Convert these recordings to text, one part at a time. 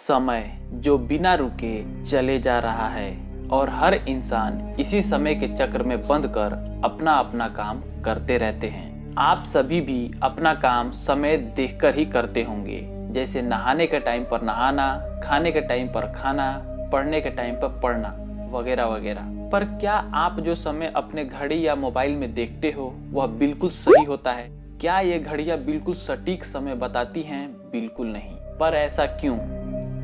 समय जो बिना रुके चले जा रहा है और हर इंसान इसी समय के चक्र में बंद कर अपना अपना काम करते रहते हैं। आप सभी भी अपना काम समय देखकर ही करते होंगे, जैसे नहाने के टाइम पर नहाना, खाने के टाइम पर खाना, पढ़ने के टाइम पर पढ़ना वगैरह वगैरह। पर क्या आप जो समय अपने घड़ी या मोबाइल में देखते हो वह बिल्कुल सही होता है? क्या ये घड़ियां बिल्कुल सटीक समय बताती हैं? बिल्कुल नहीं। पर ऐसा क्यों?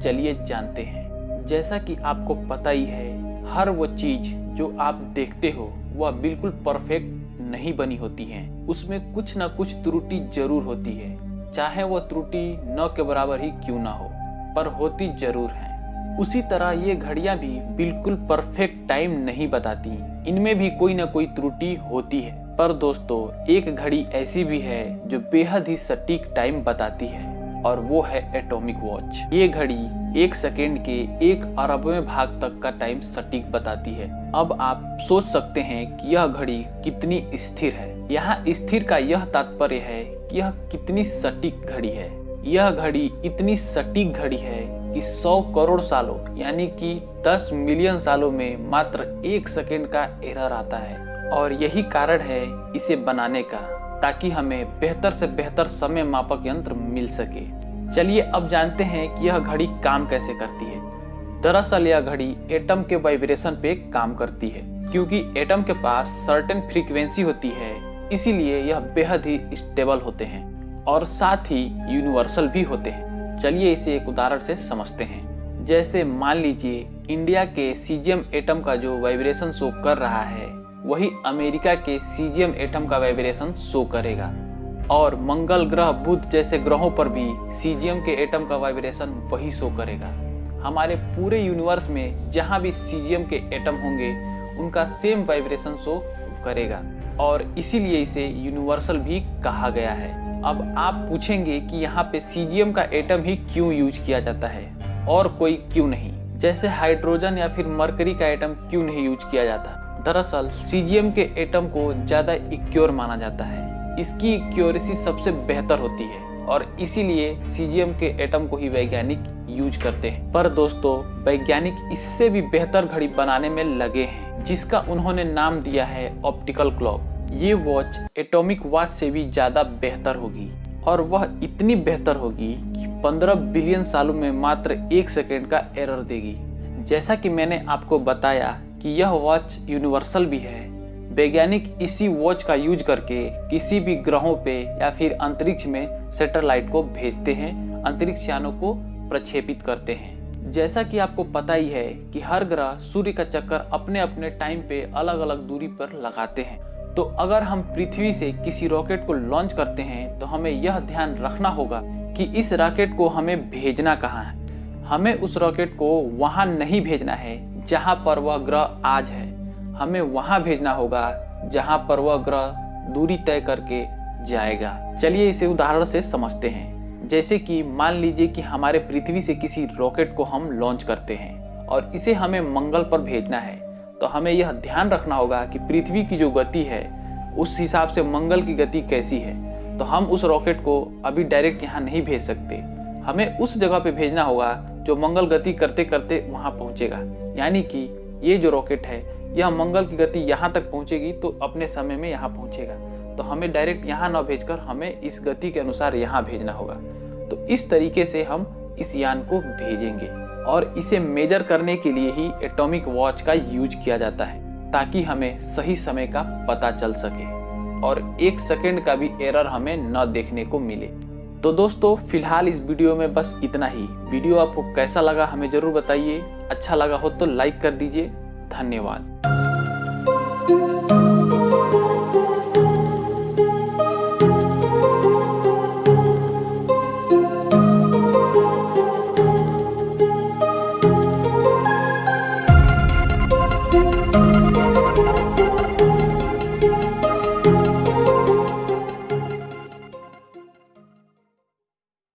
चलिए जानते हैं। जैसा कि आपको पता ही है, हर वो चीज जो आप देखते हो वह बिल्कुल परफेक्ट नहीं बनी होती है। उसमें कुछ ना कुछ त्रुटि जरूर होती है, चाहे वह त्रुटि न के बराबर ही क्यों ना हो, पर होती जरूर है। उसी तरह ये घड़ियां भी बिल्कुल परफेक्ट टाइम नहीं बताती, इनमें भी कोई ना कोई त्रुटि होती है। पर दोस्तों, एक घड़ी ऐसी भी है जो बेहद ही सटीक टाइम बताती है, और वो है एटॉमिक वॉच। ये घड़ी 1 सेकेंड के 1 अरबवें भाग तक का टाइम सटीक बताती है। अब आप सोच सकते हैं कि यह घड़ी कितनी स्थिर है। यहाँ स्थिर का यह तात्पर्य है कि यह कितनी सटीक घड़ी है। यह घड़ी इतनी सटीक घड़ी है कि 100 करोड़ सालों यानी कि 10 मिलियन सालों में मात्र 1 सेकेंड का एरर आता है, और यही कारण है इसे बनाने का, ताकि हमें बेहतर से बेहतर समय मापक यंत्र मिल सके। चलिए अब जानते हैं कि यह घड़ी काम कैसे करती है। दरअसल यह घड़ी एटम के वाइब्रेशन पे काम करती है। क्योंकि एटम के पास सर्टेन फ्रीक्वेंसी होती है, इसीलिए यह बेहद ही स्टेबल होते हैं और साथ ही यूनिवर्सल भी होते हैं। चलिए इसे एक उदाहरण से समझते हैं। जैसे मान लीजिए इंडिया के सीजियम एटम का जो वाइब्रेशन शो कर रहा है, वही अमेरिका के सीजियम एटम का वाइब्रेशन शो करेगा, और मंगल ग्रह, बुध जैसे ग्रहों पर भी सीजियम के एटम का वाइब्रेशन वही शो करेगा। हमारे पूरे यूनिवर्स में जहां भी सीजियम के एटम होंगे उनका सेम वाइब्रेशन शो करेगा, और इसीलिए इसे यूनिवर्सल भी कहा गया है। अब आप पूछेंगे कि यहाँ पे सीजियम का एटम ही क्यों यूज किया जाता है और कोई क्यों नहीं, जैसे हाइड्रोजन या फिर मरकरी का एटम क्यों नहीं यूज किया जाता? दरअसल सीजियम के एटम को ज्यादा इक्योर माना जाता है, इसकी इक्योरेसी सबसे बेहतर होती है, और इसीलिए सीजियम के एटम को ही वैज्ञानिक यूज करते हैं। पर दोस्तों, वैज्ञानिक इससे भी बेहतर घड़ी बनाने में लगे हैं, जिसका उन्होंने नाम दिया है ऑप्टिकल क्लॉक। ये वॉच एटॉमिक वॉच से भी ज्यादा बेहतर होगी, और वह इतनी बेहतर होगी कि 15 बिलियन सालों में मात्र 1 सेकेंड का एरर देगी। जैसा कि मैंने आपको बताया कि यह वॉच यूनिवर्सल भी है। वैज्ञानिक इसी वॉच का यूज करके किसी भी ग्रहों पे या फिर अंतरिक्ष में सैटेलाइट को भेजते हैं, अंतरिक्ष यानों को प्रक्षेपित करते हैं। जैसा कि आपको पता ही है कि हर ग्रह सूर्य का चक्कर अपने अपने टाइम पे अलग अलग दूरी पर लगाते हैं। तो अगर हम पृथ्वी से किसी रॉकेट को लॉन्च करते हैं तो हमें यह ध्यान रखना होगा कि इस रॉकेट को हमें भेजना कहाँ है। हमें उस रॉकेट को वहां नहीं भेजना है जहां पर वह ग्रह आज है, हमें वहां भेजना होगा जहां पर वह ग्रह दूरी तय करके जाएगा। चलिए इसे उदाहरण से समझते हैं। जैसे कि मान लीजिए कि हमारे पृथ्वी से किसी रॉकेट को हम लॉन्च करते हैं और इसे हमें मंगल पर भेजना है, तो हमें यह ध्यान रखना होगा कि पृथ्वी की जो गति है उस हिसाब से मंगल की गति कैसी है। तो हम उस रॉकेट को अभी डायरेक्ट यहाँ नहीं भेज सकते, हमें उस जगह पे भेजना होगा जो मंगल गति करते करते वहां पहुंचेगा। यानी कि ये जो रॉकेट है यह मंगल की गति यहाँ तक पहुंचेगी तो अपने समय में यहाँ पहुंचेगा। तो हमें डायरेक्ट यहाँ न भेजकर हमें इस गति के अनुसार यहाँ भेजना होगा। तो इस तरीके से हम इस यान को भेजेंगे, और इसे मेजर करने के लिए ही एटॉमिक वॉच का यूज किया जाता है, ताकि हमें सही समय का पता चल सके और 1 सेकेंड का भी एरर हमें न देखने को मिले। तो दोस्तों, फिलहाल इस वीडियो में बस इतना ही। वीडियो आपको कैसा लगा हमें जरूर बताइए। अच्छा लगा हो तो लाइक कर दीजिए। धन्यवाद।